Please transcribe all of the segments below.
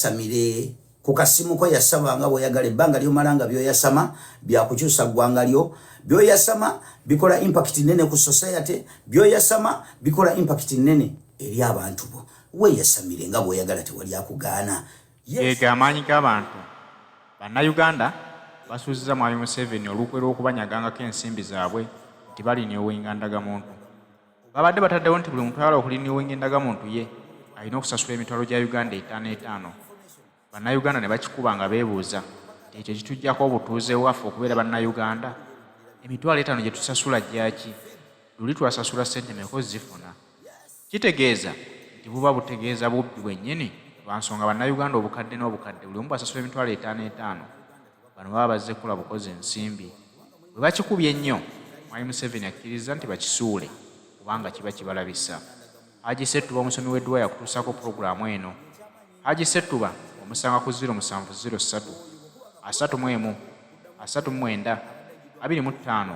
Samire kukasimu ko yasaba nga boyagala ebbanga lyomalanga byoyasama byakukyusa ggwanga lyo byoyasama bikola impact nene ku society byoyasama bikola impact nene eri abantu bo weyasamire nga boyagala tewali akugaana yega amanyi g'abantu banna Uganda basuuziza mwami Museveni olukwe lw'okubanyagangako ensimbi zaabwe nti balina Eza Ndagamuntu babadde bataddewo nti buli mutwalo okulina Eza Ndagamuntu ye alina okusasula emitwalo gya Uganda 5,500 banna Uganda ne bakikuba nga beebuuza ekyo kitujjako obutuuze waffe okubeera banna Uganda emitwalo 5 gye tusasula gyaki luli twasasula ssente meko zifuna kitegeeza nti buba butegeeza bubbi bwennyini lwansonga banna Uganda obukadde n'obukadde buli omu bwasasula emitwalo 5,500 bano baba bazze kukola bukozi ensimbi bwe bakikubye ennyo mwami Museveni akkiriza nti bakisuule kubanga kiba kibalabisa Eyiise Teri omusomi w'edduwa yakutuusako pulogulaamu eno Eyiise Teri omusanga ku 0703 31 39 25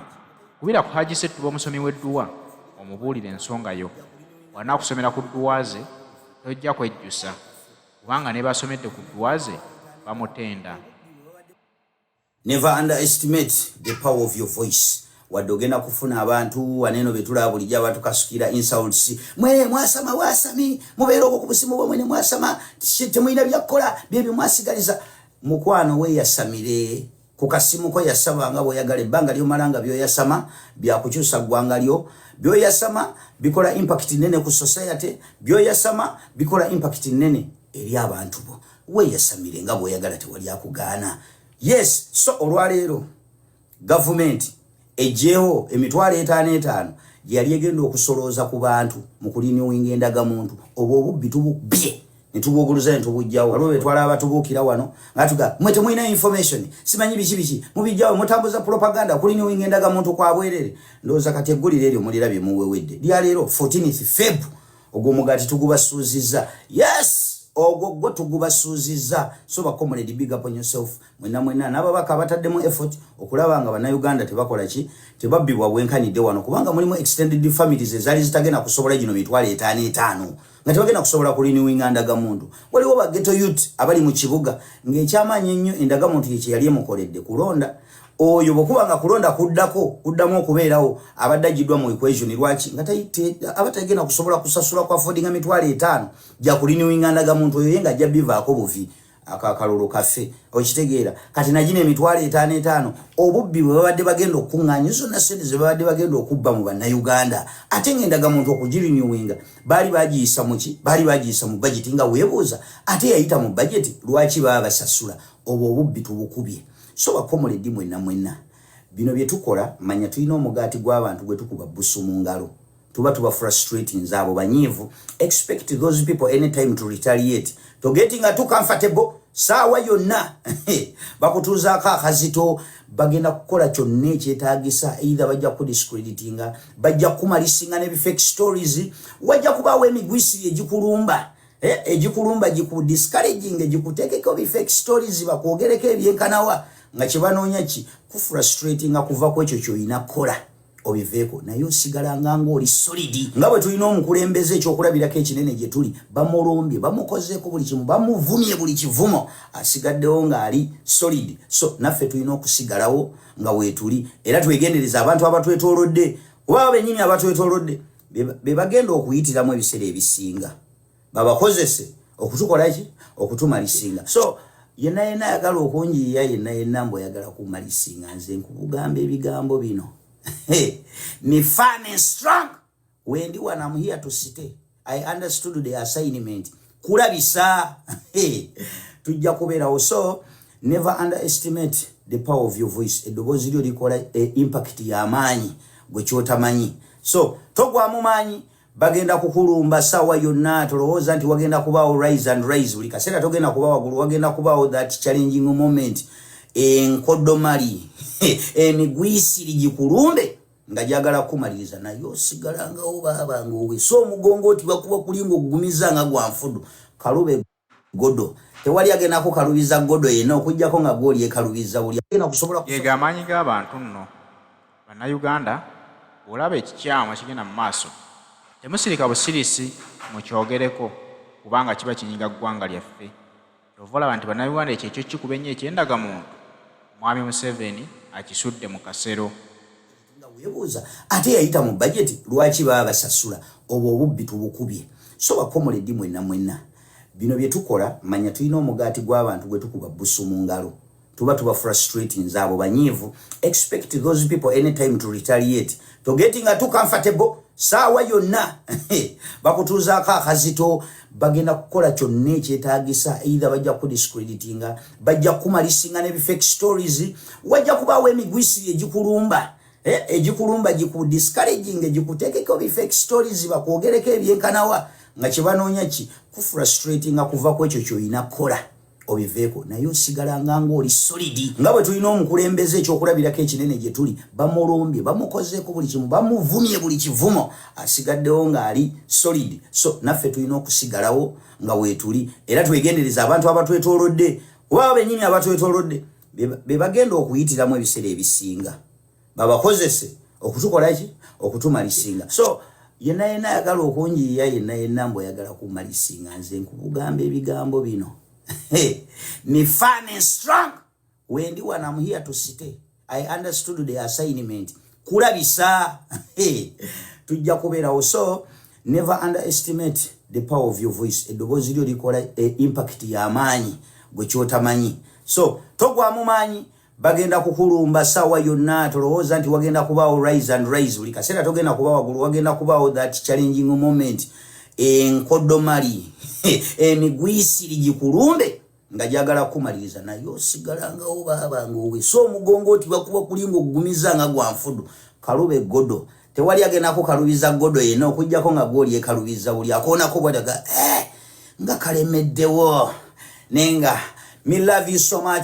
kubira ku Eyiise Teri omusomi w'edduwa omubuulire ensonga yo wanaakusomera ku dduwa ze tojja kwejjusa kubanga ne basomedde ku dduwa ze bamutenda. Never underestimate the power of your voice. Wadogena kufuna abantu waneno betula bulijja abantu kasukira insults mwe mwasama wasami mubeera okubusimu bwo mwene mwasama temuyina byakola byebi mwasigaliza mukwano we yasamire kukasimu ko yasaba nga boyagala ebbanga lyomalanga byoyasama byakukyusa ggwanga lyo byoyasama bikola impact nene ku society byoyasama bikola impact nene eri abantu bo we yasamire nga boyagala tewali akugaana. Yes, so olwaleero government ejeho emitwalo 5,500 yali egenda okusolooza ku bantu mu kulina Eza Ndagamuntu obwo obubbi tububye ne tubuguluza ne tubujjawo waliwo betwala abatubuukira wano nga tuga mwe temulina information simanyi biki mubijjawo mutambuza propaganda kulina Eza Ndagamuntu kwa bwerere ndowooza kati eggulire eryo mulirabye muwewedde lyaleero 14th Feb ogwo mugati tugubasuuziza. Yes, ogwo tugubasuuziza. So bakomoledi big up on yourself mwena n'ababaka abataddemu effort okulaba nga banna Uganda tebakola ki tebabbibwa bwenkanidde wano kubanga mulimu extended families ezali zitagenda kusobola gino mitwalo 5,500 nga tebagenda kusobola kulina Eza Ndagamuntu. Waliwo ba ghetto youth abali mu kibuga ng'ekyamanyi ennyo Endagamuntu ye yali emukoledde kulonda oyo bokubanga kulonda kuddamu okubeerawo abadde agiddwa mu equation lwaki nga abatagenda kusobola kusasula kwa affordinga mitwalo 5 gya kulina Eza Ndagamuntu oyo yenga ajja bivaako buvi akakalulu kaffe okitegeera kati najina emitwalo 5,500 obubbi bwe babadde bagenda okuŋŋaanya zonna ssente ze babadde bagenda okubba mu banna Uganda ate Eza Ndagamuntu okugirinyuwinga baali bagiyisa muki baali bagiyisa mu budget nga weebuuza ate yayita mu budget lwaki baba basasula obwo obubbi tubukubye. So bakomoledi mwena bino bye tukola manya tulina omugaati gw'abantu gwe tukuba busu mu ngalo tuba frustrating zabo banyivu expect those people anytime to retaliate to getting too comfortable sawa yonna bakutuuzaako akazito bagenda kukola kyonna ekyetaagisa either bajja kudiscreditinga bajja kumalisinga ne fake stories wajja kubaawo emigwisiri egikulumba egikulumba gikudiscouraging egikuteekeko fake stories bakwogereko ebyenkanawa nga kyebanoonya ki kufrustrating kuva ku ekyo ky'olina kukola obiveeko naye osigala nga oli solidi nga bwe tulina omukulembeze ekyokulabirako ekinene gye tuli bamulumbye bamukozeeko buli kimu bamuvumye buli kivumo asigaddewo ng'ali solid. So naffe tulina okusigalawo nga weetuli era twegendereza abantu abatwetoolodde oba bennyini abatwetoolodde be bagenda okuyitiramu ebiseera ebisinga babakozese okutukola ki okutumalisinga. So yenna ayagala okunjiya yenna mbu oyagala kumalisinga nze nkubugamba ebigambo bino me firm and strong when when I'm here to stay. I understood the assignment kulabisa tujja kubeerawo. So never underestimate the power of your voice. Eddoboozi lyo likola impact y'amaanyi gwe kyotamanyi. So togwamu maanyi bagenda kukulumba sawa yonna tolowooza nti wagenda kubaawo rise and rise buli kaseera togenda kuba wagulu wagenda kubaawo that challenging moment enkodomali emigwisiri gikulumbe nga jagala kumaliriza naye osigalangawo baaba ng'owe so omugongo oti bakuba kulinga okugumiza nga gwanfudu kalube godo tewali agendako kalubiza godo yenna okujjako nga gwoli ekalubiza buli agenda kusobola yega amaanyi g'abantu nno banna Uganda olaba ekikyamu ekigenda mu maaso temusirika busirisi mukyogereko kubanga kiba kinyiga ggwanga lyaffe ovola bantu bannayuganda ekyo kikuba ennyo eky'endagamuntu mwami Museveni akisudde mu kasero. Nga weebuuza ate yayita mu budget lwaki baba basasula obubbi tubukubye. So bakomoledi mwenna bino bye tukola manya tulina omugaati gw'abantu gwe tukuba busu mu ngalo tuba frustrating zabo banyivu. Expect those people anytime to retaliate to getting too comfortable sawa yonna bakutuzaako akazito bagenda kukola kyonna ekyetaagisa either bajja kudiscreditinga bajja kumalisinga ne fake stories wajja kubaawo emigwisiri egikulumba egikulumba gikudiscouraging egikuteekeko fake stories bakwogereko ebyenkanawa nga kyebanoonya ki kufrustrating kuva ku ekyo ky'olina kukola obiveeko naye osigalanga ng'oli solidi nga bwe tulina omukulembeze ekyokulabirako ekinene gye tuli bamulumbye bamukozeeko buli kimu bamuvumye buli kivumo asigaddewo ng'ali solid. So naffe tulina okusigalawo nga weetuli era twegendereza abantu abatwetoolodde oba bennyini abatwetoolodde be bagenda okuyitiramu ebiseera ebisinga babakozese okutukola ki okutumalisinga. So yenna ayagala okunjiya yenna mbu oyagala kumalisinga nze nkubugamba ebigambo bino ni firm and strong when you I'm here to stay. I understood the assignment kulabisa tujja kubeerawo. So never underestimate the power of your voice. Eddoboozi lyo likola impact y'amaanyi gwe kyotamanyi. So togwamu maanyi bagenda kukulumba sawa yonna tolowooza nti wagenda kubaawo rise and rise buli kaseera togenda kubaawo waggulu wagenda kubaawo that challenging moment enkodomali emigwisiri gikulumbe nga jagala kumaliriza naye osigalangawo baabanga owe. So omugongo oti bakuba kulinga okugumiza nga gwanfudu kalube godo tewali agendako kalubiza godo yenna okujjako nga gwoli ekalubiza buli akoonako bwadaga nga kalemeddewo nenga me love you so much.